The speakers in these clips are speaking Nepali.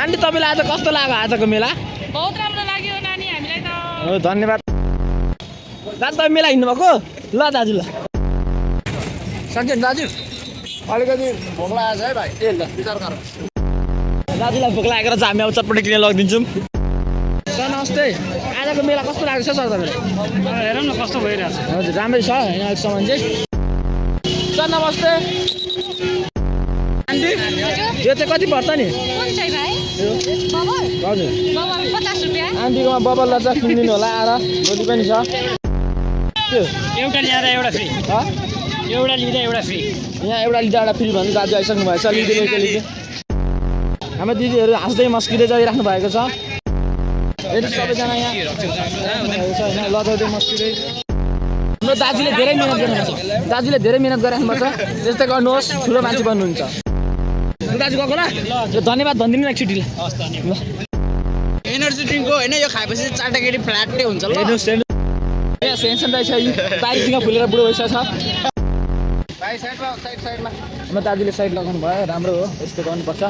आन्टी तपाईँलाई आज कस्तो लाग्यो आजको मेला? बहुत राम्रो लाग्यो नानी हामीलाई त। हो धन्यवाद। दाजु तपाईँ मेला हिँड्नु भएको? ल दाजु ल। सक्यो नि दाजु? अलिकति भोक लागेको छ है भाइ। ए ल विचार गर। दाजुलाई भोक लागेर चाहिँ हामी अब चटपटी किनेर लगिदिन्छौँ। सर नमस्ते। आजको मेला कस्तो लाग्छ सर तपाईँलाई? हेरौँ न कस्तो भइरहेछ। हजुर राम्रै छ होइन अहिलेसम्म चाहिँ। सर नमस्ते। आन्टी यो चाहिँ कति पर्छ नि? कुन चाहिँ भाइ? बबल? हजुर बबल 50 रुपैयाँ। आन्टीकोमा बबल ल चाहिँ किनिदिनु होला आएर गोली पनि छ। त्यो एउटा ल्याएर एउटा फ्री। एउटा लिँदा एउटा फ्री। यहाँ एउटा लिँदा एउटा फ्री भन्दै दाजु आइसक्नु भएछ। लिँदै हाम्रो दिदीहरू हाँस्दै मस्किँदै जाइराख्नु भएको छ। यदि सबैजना यहाँ होइन लजाउँदै मस्किँदै। हाम्रो दाजुले धेरै मिहिनेत गर्नुपर्छ। दाजुले धेरै मिहिनेत गरिराख्नुपर्छ। त्यस्तै गर्नुहोस् ठुलो मान्छे बन्नुहुन्छ। दाजु गएको ल धन्यवाद भनिदिनु न एकचोटि। एनर्जी ड्रिङ्क हो होइन यो खाएपछि चारवटा केटी फ्ल्याटै हुन्छ ल। हेर्नुहोस् हेर्नुहोस् सेन्सन रहेछ यी बारीसँग फुलेर बुढो भइसकेको छ। भाइ साइडमा हाम्रो दाजुले साइड लगाउनु भयो राम्रो हो यस्तो गर्नुपर्छ।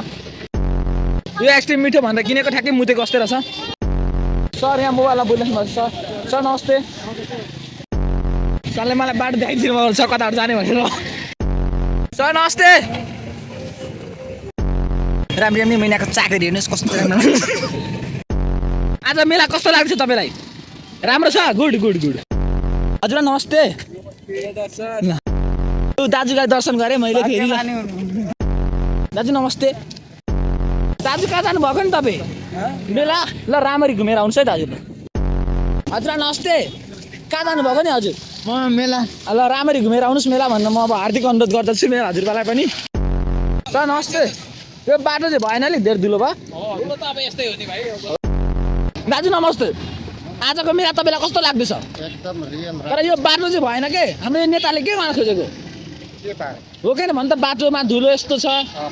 यो एक्सट्रिम मिठो भन्दा किनेको ठ्याक्कै मुतेको कस्तो रहेछ। सर यहाँ मोबाइलमा बोलिराख्नु भएको छ। सर नमस्ते। सरले मलाई बाटो देखाइदिनु भएको छ कताबाट जाने भनेर। सर नमस्ते। राम्रो राम्रो महिनाको चाकरी हेर्नुहोस् कस्तो राम्रो। आज मेला कस्तो लाग्छ तपाईँलाई? राम्रो छ? Good good good. हजुर नमस्ते। दाजुलाई दर्शन गरेँ मैले फेरि। दाजु नमस्ते। दाजु कहाँ जानु भएको नि तपाईँ? मेला ल राम्ररी घुमेर आउनुहोस् है दाजु। हजुर नमस्ते। कहाँ जानु भएको नि हजुर? म मेला ल राम्ररी घुमेर आउनुहोस् मेला भनेर म अब हार्दिक अनुरोध गर्दछु मेरो हजुरबालाई पनि। सर नमस्ते। यो बाटो चाहिँ भएन अलिक धेरै धुलो भयो। धुलो त अब यस्तै हो नि भाइ। दाजु नमस्ते। आजको मेला तपाईँलाई कस्तो लाग्दैछ? एकदम रियल तर यो बाटो चाहिँ भएन के? हाम्रो नेताले के गर्न खोजेको के पाए हो कि भन् त? बाटोमा धुलो यस्तो छ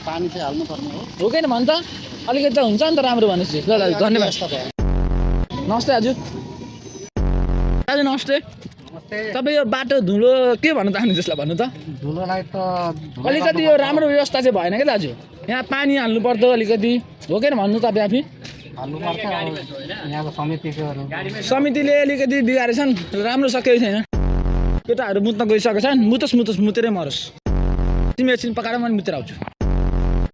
पानी चाहिँ हाल्नु पर्ने हो। हो कि भन् त? अलिकति त हुन्छ नि त राम्रो भनेपछि। ल दाजु धन्यवाद। नमस्ते दाजु। दाजु नमस्ते। तपाईँ यो बाटो धुलो के भन्न चाहनुहुन्छ यसलाई भन्नु त? धुलोलाई त अलिकति यो राम्रो व्यवस्था चाहिँ भएन क्या दाजु। यहाँ पानी हाल्नु पर्दो अलिकति हो कि भन्नु तपाईँ आफै? हाल्नुपर्छ यहाँको समितिकोहरू। समितिले अलिकति बिगारेछन् राम्रो सकेको छैन। केटाहरू मुत्न गइसकेको छन्। मुतेरै मरोस्। तिमी एकछिन पकाएर म मुतेर आउँछु।